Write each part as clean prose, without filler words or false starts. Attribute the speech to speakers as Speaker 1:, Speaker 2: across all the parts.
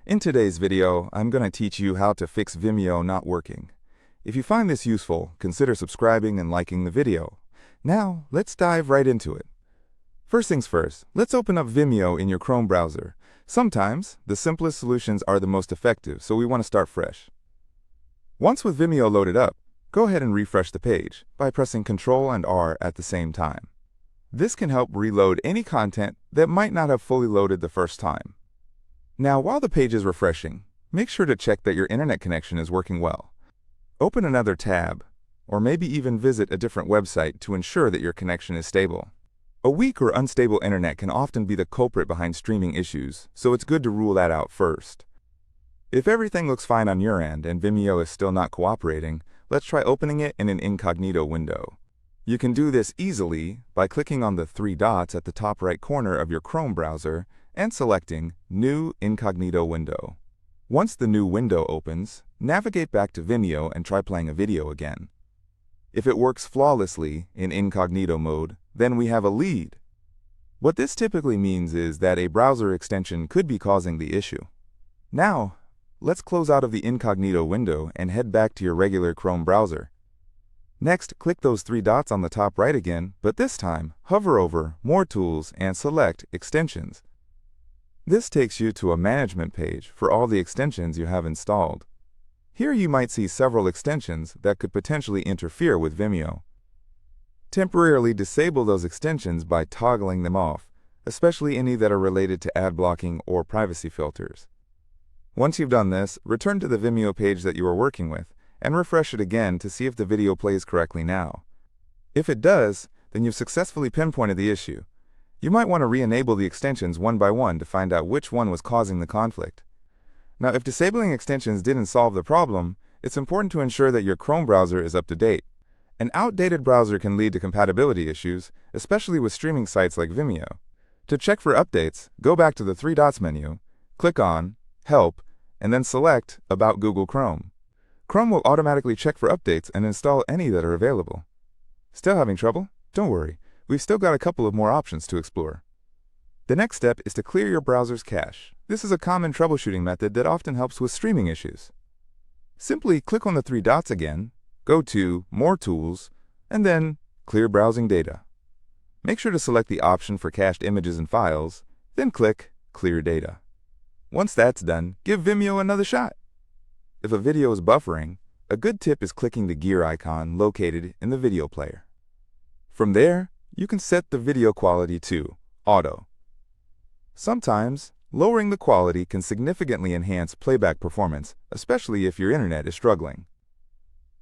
Speaker 1: In today's video, I'm going to teach you how to fix Vimeo not working. If you find this useful, consider subscribing and liking the video. Now, let's dive right into it. First things first, let's open up Vimeo in your Chrome browser. Sometimes, the simplest solutions are the most effective, so we want to start fresh. Once with Vimeo loaded up, go ahead and refresh the page by pressing Ctrl and R at the same time. This can help reload any content that might not have fully loaded the first time. Now, while the page is refreshing, make sure to check that your internet connection is working well. Open another tab, or maybe even visit a different website to ensure that your connection is stable. A weak or unstable internet can often be the culprit behind streaming issues, so it's good to rule that out first. If everything looks fine on your end and Vimeo is still not cooperating, let's try opening it in an incognito window. You can do this easily by clicking on the three dots at the top right corner of your Chrome browser and selecting New Incognito Window. Once the new window opens, navigate back to Vimeo and try playing a video again. If it works flawlessly in incognito mode, then we have a lead. What this typically means is that a browser extension could be causing the issue. Now, let's close out of the incognito window and head back to your regular Chrome browser. Next, click those three dots on the top right again, but this time, hover over More Tools and select Extensions. This takes you to a management page for all the extensions you have installed. Here you might see several extensions that could potentially interfere with Vimeo. Temporarily disable those extensions by toggling them off, especially any that are related to ad blocking or privacy filters. Once you've done this, return to the Vimeo page that you are working with and refresh it again to see if the video plays correctly now. If it does, then you've successfully pinpointed the issue. You might want to re-enable the extensions one by one to find out which one was causing the conflict. Now, if disabling extensions didn't solve the problem, it's important to ensure that your Chrome browser is up to date. An outdated browser can lead to compatibility issues, especially with streaming sites like Vimeo. To check for updates, go back to the three dots menu, click on Help, and then select About Google Chrome. Chrome will automatically check for updates and install any that are available. Still having trouble? Don't worry. We've still got a couple of more options to explore. The next step is to clear your browser's cache. This is a common troubleshooting method that often helps with streaming issues. Simply click on the three dots again, go to More Tools, and then Clear Browsing Data. Make sure to select the option for cached images and files, then click Clear Data. Once that's done, give Vimeo another shot. If a video is buffering, a good tip is clicking the gear icon located in the video player. From there, you can set the video quality to Auto. Sometimes, lowering the quality can significantly enhance playback performance, especially if your internet is struggling.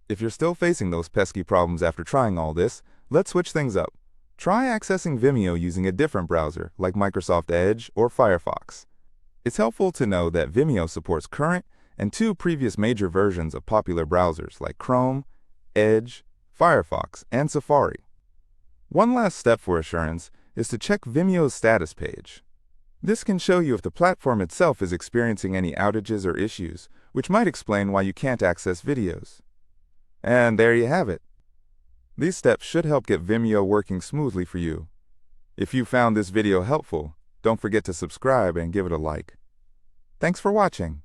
Speaker 1: If you're still facing those pesky problems after trying all this, let's switch things up. Try accessing Vimeo using a different browser like Microsoft Edge or Firefox. It's helpful to know that Vimeo supports current and two previous major versions of popular browsers like Chrome, Edge, Firefox, and Safari. One last step for assurance is to check Vimeo's status page. This can show you if the platform itself is experiencing any outages or issues, which might explain why you can't access videos. And there you have it. These steps should help get Vimeo working smoothly for you. If you found this video helpful, don't forget to subscribe and give it a like. Thanks for watching.